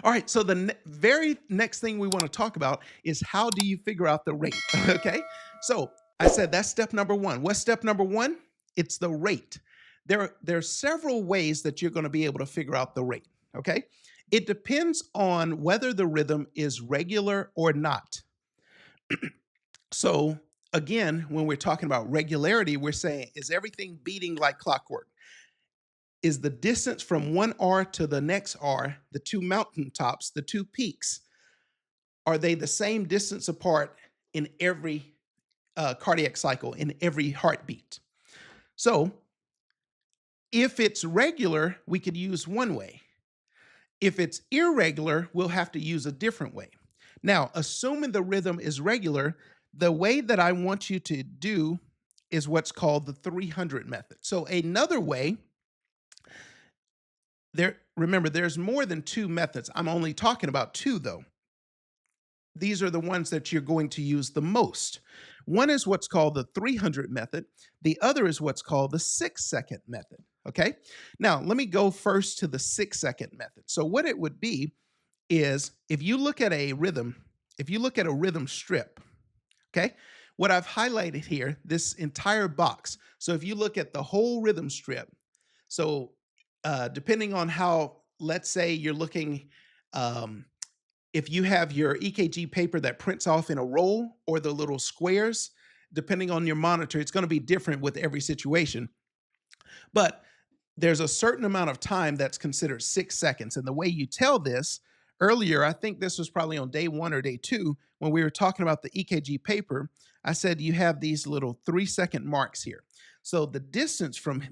All right, so the very next thing we want to talk about is how do you figure out the rate? Okay, so I said that's step number one. What's step number one? It's the rate. There are several ways that you're going to be able to figure out the rate. Okay, it depends on whether the rhythm is regular or not. So again, when we're talking about regularity, we're saying is everything beating like clockwork? Is the distance from one R to the next R, the two mountaintops, the two peaks, are they the same distance apart in every cardiac cycle, in every heartbeat? So if it's regular, we could use one way. If it's irregular, we'll have to use a different way. Now, assuming the rhythm is regular, the way that I want you to do is what's called the 300 method. So another way, remember, there's more than two methods. I'm only talking about two, though. These are the ones that you're going to use the most. One is what's called the 300 method. The other is what's called the 6-second method. Okay. Now, let me go first to the 6-second method. So what it would be is if you look at a rhythm, if you look at a rhythm strip, okay, what I've highlighted here, this entire box. So if you look at the whole rhythm strip, so depending on how, let's say you're looking, if you have your EKG paper that prints off in a roll or the little squares, depending on your monitor, it's going to be different with every situation. But there's a certain amount of time that's considered 6 seconds. And the way you tell this, earlier, I think this was probably on day 1 or day 2, when we were talking about the EKG paper, I said you have these little 3-second marks here. So the distance from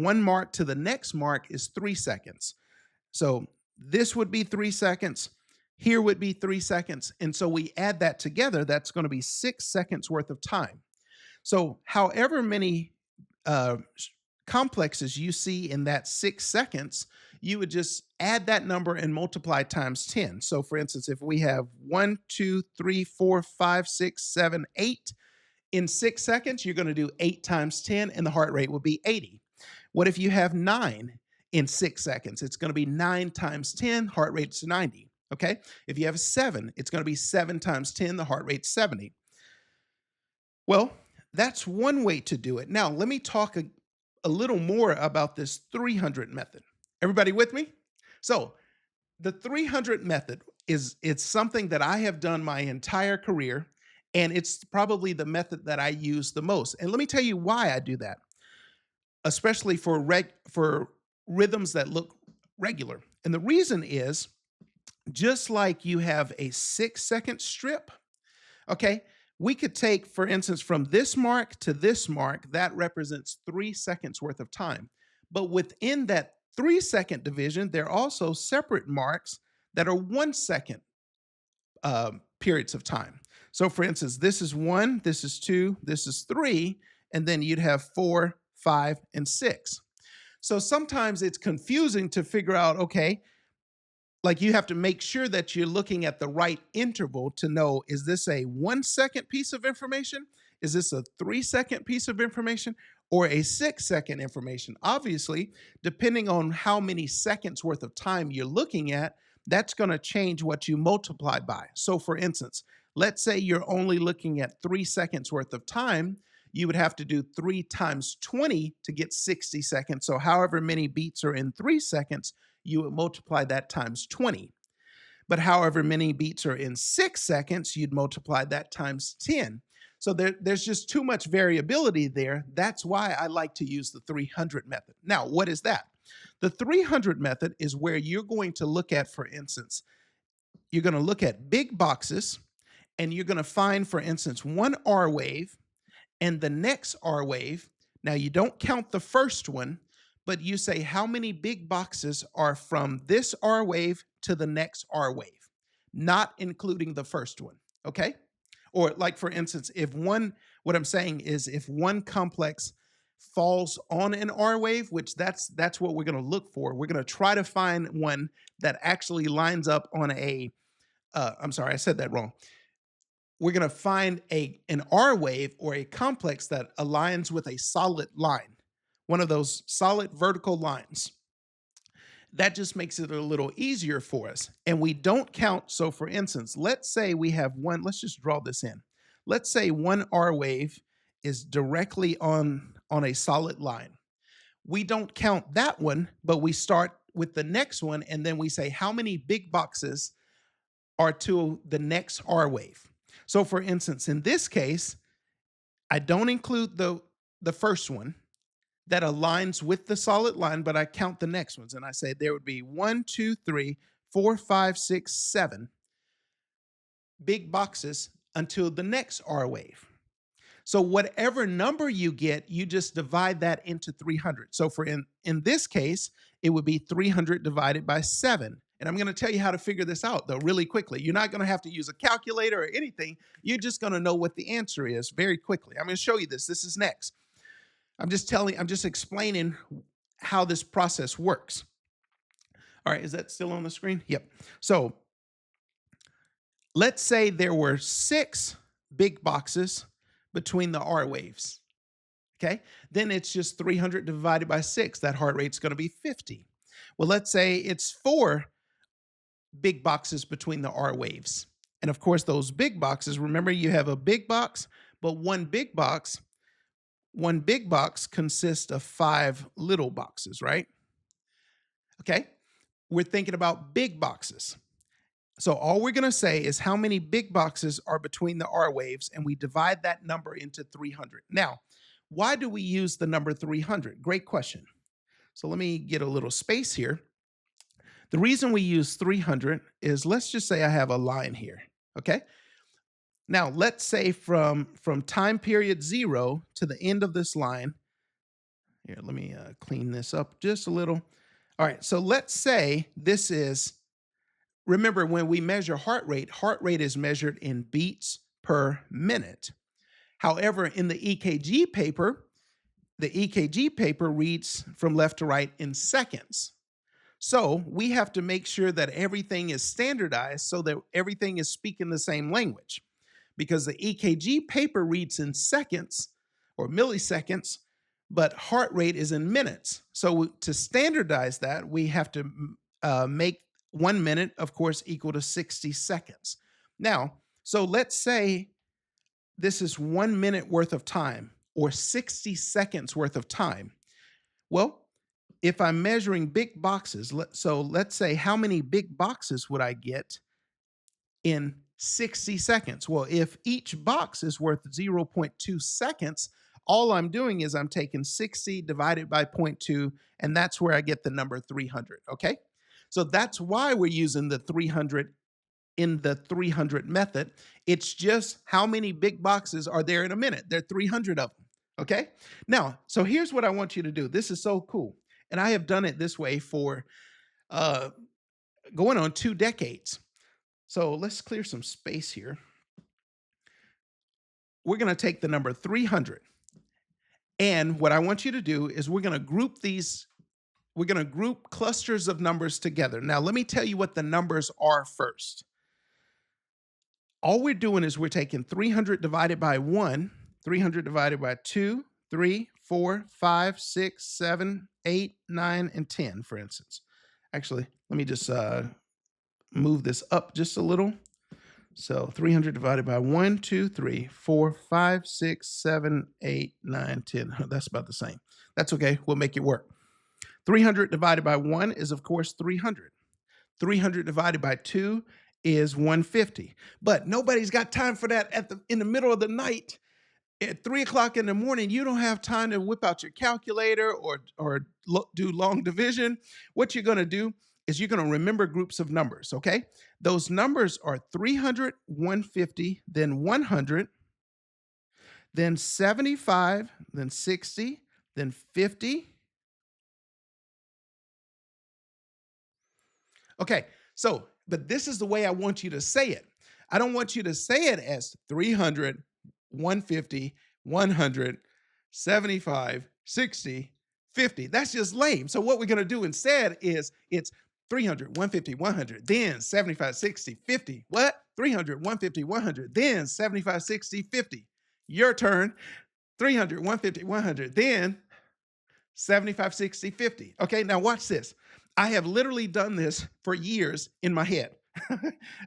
one mark to the next mark is 3 seconds. So this would be 3 seconds. Here would be 3 seconds. And so we add that together, that's going to be 6 seconds worth of time. So however many complexes you see in that 6 seconds, you would just add that number and multiply times 10. So for instance, if we have 1, 2, 3, 4, 5, 6, 7, 8 in 6 seconds, you're going to do 8 times 10 and the heart rate will be 80. What if you have 9 in 6 seconds? It's going to be 9 times 10, heart rate's 90. Okay. If you have 7, it's going to be 7 times 10, the heart rate's 70. Well, that's one way to do it. Now, let me talk a little more about this 300 method. Everybody with me? So the 300 method it's something that I have done my entire career, and it's probably the method that I use the most. And let me tell you why I do that, especially for rhythms that look regular. And the reason is, just like you have a 6-second strip, okay, we could take, for instance, from this mark to this mark, that represents 3 seconds worth of time. But within that 3-second division, there are also separate marks that are 1 second periods of time. So for instance, this is 1, this is 2, this is 3, and then you'd have 4, 5, and 6. So sometimes it's confusing to figure out, okay, like you have to make sure that you're looking at the right interval to know, is this a 1 second piece of information? Is this a 3-second piece of information or a 6-second information? Obviously, depending on how many seconds worth of time you're looking at, that's going to change what you multiply by. So for instance, let's say you're only looking at 3 seconds worth of time, you would have to do 3 times 20 to get 60 seconds. So however many beats are in 3 seconds, you would multiply that times 20. But however many beats are in 6 seconds, you'd multiply that times 10. So there's just too much variability there. That's why I like to use the 300 method. Now, what is that? The 300 method is where you're going to look at, for instance, you're going to look at big boxes and you're going to find, for instance, one R wave and the next R wave. Now, you don't count the first one, but you say how many big boxes are from this R wave to the next R wave, not including the first one, okay? Or like, for instance, what I'm saying is if one complex falls on an R wave, which that's what we're going to look for. We're going to try to find one that actually lines up on I'm sorry, I said that wrong. We're going to find an R wave or a complex that aligns with a solid line, one of those solid vertical lines. That just makes it a little easier for us. And we don't count. So for instance, let's say we have one, let's just draw this in. Let's say one R wave is directly on a solid line. We don't count that one, but we start with the next one, and then we say how many big boxes are to the next R wave. So for instance, in this case, I don't include the first one that aligns with the solid line, but I count the next ones, and I say there would be 1, 2, 3, 4, 5, 6, 7 big boxes until the next R wave. So whatever number you get, you just divide that into 300. So for in this case, it would be 300 divided by 7. And I'm going to tell you how to figure this out, though, really quickly. You're not going to have to use a calculator or anything. You're just going to know what the answer is very quickly. I'm going to show you this. This is next. I'm just explaining how this process works. All right, is that still on the screen? Yep. So let's say there were 6 big boxes between the R waves. Okay, then it's just 300 divided by 6. That heart rate's going to be 50. Well, let's say it's 4 big boxes between the R waves. And of course, those big boxes, remember you have a big box, but one big box consists of 5 little boxes, right? Okay, we're thinking about big boxes. So all we're going to say is how many big boxes are between the R waves, and we divide that number into 300. Now, why do we use the number 300? Great question. So let me get a little space here. The reason we use 300 is, let's just say I have a line here, okay? Now, let's say from time period 0 to the end of this line, here, let me clean this up just a little. All right, so let's say this is, remember when we measure heart rate is measured in beats per minute. However, in the EKG paper reads from left to right in seconds. So we have to make sure that everything is standardized so that everything is speaking the same language. Because the EKG paper reads in seconds or milliseconds, but heart rate is in minutes. So to standardize that, we have to make 1 minute, of course, equal to 60 seconds. Now, so let's say this is 1 minute worth of time or 60 seconds worth of time. Well, if I'm measuring big boxes, so let's say how many big boxes would I get in 60 seconds? Well, if each box is worth 0.2 seconds, all I'm doing is I'm taking 60 divided by 0.2, and that's where I get the number 300, okay? So that's why we're using the 300 in the 300 method. It's just how many big boxes are there in a minute. There are 300 of them, okay? Now, so here's what I want you to do. This is so cool. And I have done it this way for going on 2 decades. So let's clear some space here. We're going to take the number 300. And what I want you to do is we're going to group clusters of numbers together. Now, let me tell you what the numbers are first. All we're doing is we're taking 300 divided by 1, 300 divided by 2, 3, 4, 5, 6, 7, 8, 9, and 10, for instance. Actually, let me just move this up just a little. So 300 divided by 1, 2, 3, 4, 5, 6, 7, 8, 9, 10. That's about the same. That's okay. We'll make it work. 300 divided by 1 is, of course, 300. 300 divided by 2 is 150. But nobody's got time for that in the middle of the night. At 3 o'clock in the morning, you don't have time to whip out your calculator or do long division. What you're going to do is you're going to remember groups of numbers, okay? Those numbers are 300, 150, then 100, then 75, then 60, then 50. Okay, so, but this is the way I want you to say it. I don't want you to say it as 300, 150, 100, 75, 60, 50. That's just lame. So what we're going to do instead is it's 300, 150, 100, then 75, 60, 50. What? 300, 150, 100, then 75, 60, 50. Your turn. 300, 150, 100, then 75, 60, 50. Okay, now watch this. I have literally done this for years in my head.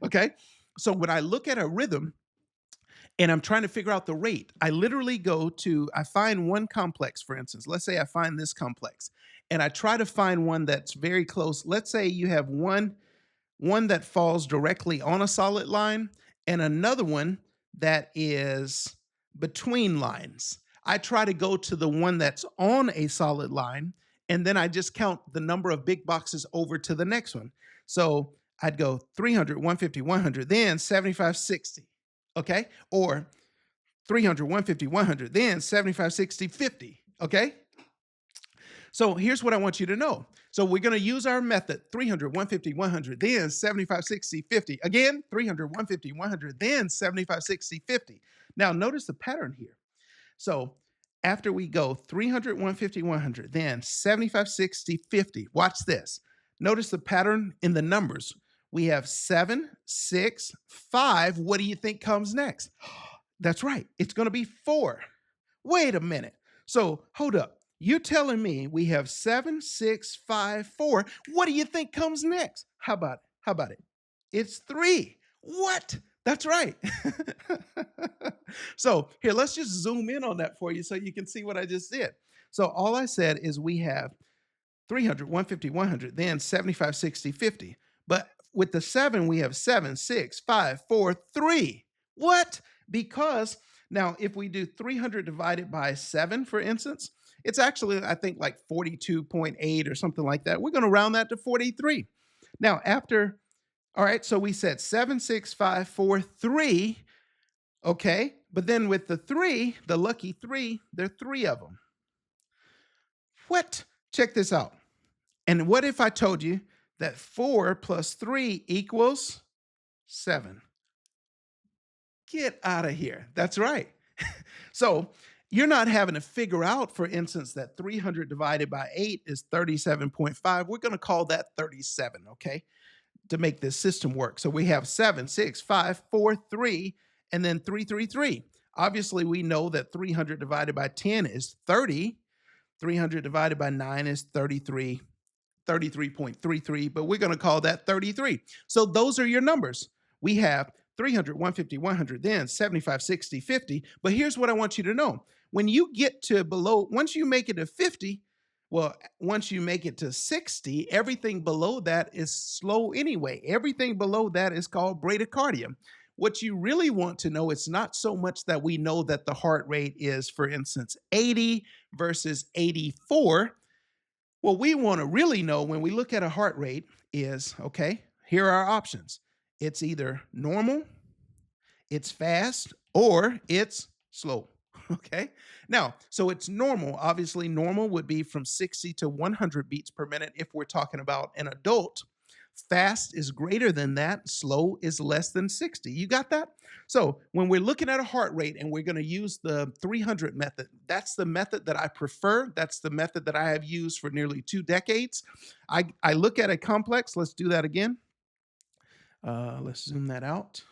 Okay. So when I look at a rhythm and I'm trying to figure out the rate, I literally I find one complex, for instance. Let's say I find this complex and I try to find one that's very close. Let's say you have one that falls directly on a solid line and another one that is between lines. I try to go to the one that's on a solid line and then I just count the number of big boxes over to the next one. So I'd go 300, 150, 100, then 75, 60. Okay. Or 300, 150, 100, then 75, 60, 50. Okay. So here's what I want you to know. So we're going to use our method 300, 150, 100, then 75, 60, 50. Again, 300, 150, 100, then 75, 60, 50. Now notice the pattern here. So after we go 300, 150, 100, then 75, 60, 50. Watch this. Notice the pattern in the numbers. We have 7, 6, 5. What do you think comes next? That's right. It's going to be 4. Wait a minute. So hold up. You're telling me we have 7, 6, 5, 4. What do you think comes next? How about it? How about it? It's 3. What? That's right. So here, let's just zoom in on that for you so you can see what I just did. So all I said is we have 300, 150, 100, then 75, 60, 50. But with the 7, we have 7, 6, 5, 4, 3. What? Because now if we do 300 divided by 7, for instance, it's actually, I think, like 42.8 or something like that. We're going to round that to 43. Now, all right, so we said 7, 6, 5, 4, 3. Okay, but then with the 3, the lucky 3, there are 3 of them. What? Check this out. And what if I told you that 4 plus 3 equals 7? Get out of here. That's right. So you're not having to figure out, for instance, that 300 divided by 8 is 37.5. We're going to call that 37, okay, to make this system work. So we have 7, 6, 5, 4, 3, and then 3, 3, 3. Obviously, we know that 300 divided by 10 is 30. 300 divided by 9 is 33. 33.33, but we're going to call that 33. So those are your numbers. We have 300, 150, 100, then 75, 60, 50. But here's what I want you to know. When you get to below, once you make it to 50, well, once you make it to 60, everything below that is slow anyway. Everything below that is called bradycardia. What you really want to know is not so much that we know that the heart rate is, for instance, 80 versus 84. What we want to really know when we look at a heart rate is, okay, here are our options. It's either normal, it's fast, or it's slow. Okay. Now, so it's normal. Obviously, normal would be from 60 to 100 beats per minute if we're talking about an adult. Fast is greater than that. Slow is less than 60. You got that? So when we're looking at a heart rate and we're going to use the 300 method, that's the method that I prefer. That's the method that I have used for nearly 2 decades. I look at a complex. Let's do that again. Let's zoom that out.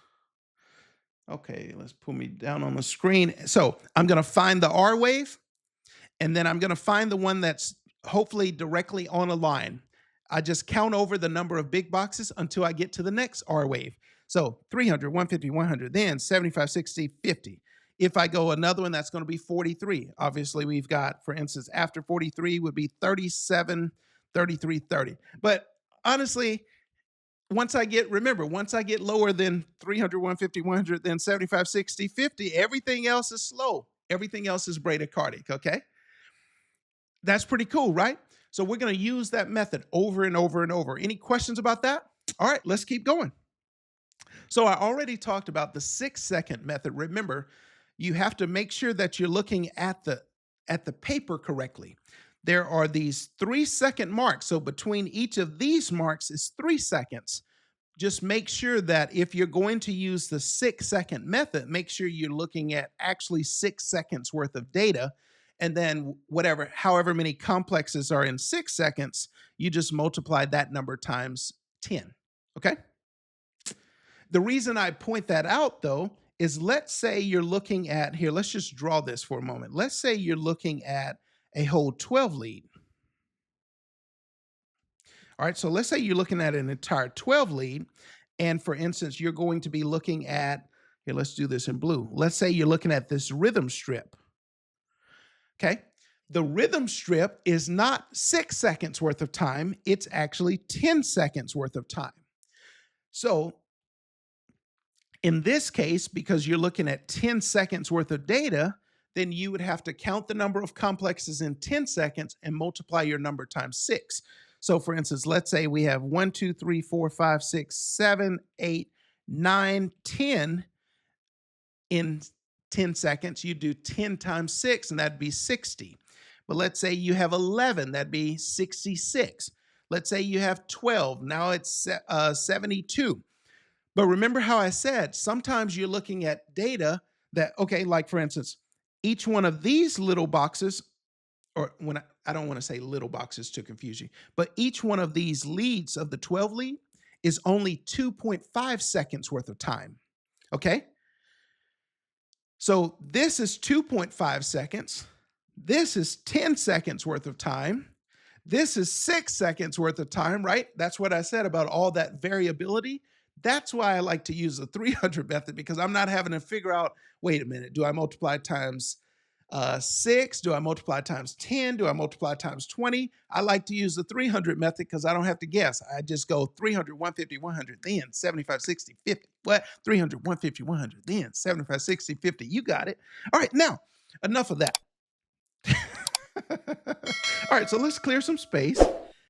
Okay, let's pull me down on the screen. So I'm going to find the R wave, and then I'm going to find the one that's hopefully directly on a line. I just count over the number of big boxes until I get to the next R wave. So 300, 150, 100, then 75, 60, 50. If I go another one, that's going to be 43. Obviously, we've got, for instance, after 43 would be 37, 33, 30. But honestly, once I get lower than 300, 150, 100, then 75, 60, 50, everything else is slow. Everything else is bradycardic, okay? That's pretty cool, right? So we're going to use that method over and over and over. Any questions about that? All right, let's keep going. So I already talked about the 6-second method. Remember, you have to make sure that you're looking at the paper correctly. There are these 3-second marks. So between each of these marks is 3 seconds. Just make sure that if you're going to use the 6-second method, make sure you're looking at actually 6 seconds worth of data. And then however many complexes are in 6 seconds, you just multiply that number times 10. Okay? The reason I point that out, though, is let's say you're looking at, here, let's just draw this for a moment. Let's say you're looking at a whole 12 lead. All right, so let's say you're looking at an entire 12 lead. And for instance, you're going to be looking at, here, let's do this in blue. Let's say you're looking at this rhythm strip. Okay. The rhythm strip is not 6 seconds worth of time, it's actually 10 seconds worth of time. So in this case, because you're looking at 10 seconds worth of data, then you would have to count the number of complexes in 10 seconds and multiply your number times 6. So for instance, let's say we have 1, 2, 3, 4, 5, 6, 7, 8, 9, 10 in 10 seconds. You do 10 times 6, and that'd be 60. But let's say you have 11, that'd be 66. Let's say you have 12, now it's 72. But remember how I said, sometimes you're looking at data that, okay, like for instance, each one of these little boxes, or when I don't want to say little boxes to confuse you, but each one of these leads of the 12 lead is only 2.5 seconds worth of time, okay? So this is 2.5 seconds. This is 10 seconds worth of time. This is 6 seconds worth of time, right? That's what I said about all that variability. That's why I like to use the 300 method, because I'm not having to figure out, wait a minute, do I multiply times 6? Do I multiply times 10? Do I multiply times 20? I like to use the 300 method because I don't have to guess. I just go 300, 150, 100, then 75, 60, 50. What? 300, 150, 100, then 75, 60, 50. You got it. All right, now, enough of that. All right, so let's clear some space.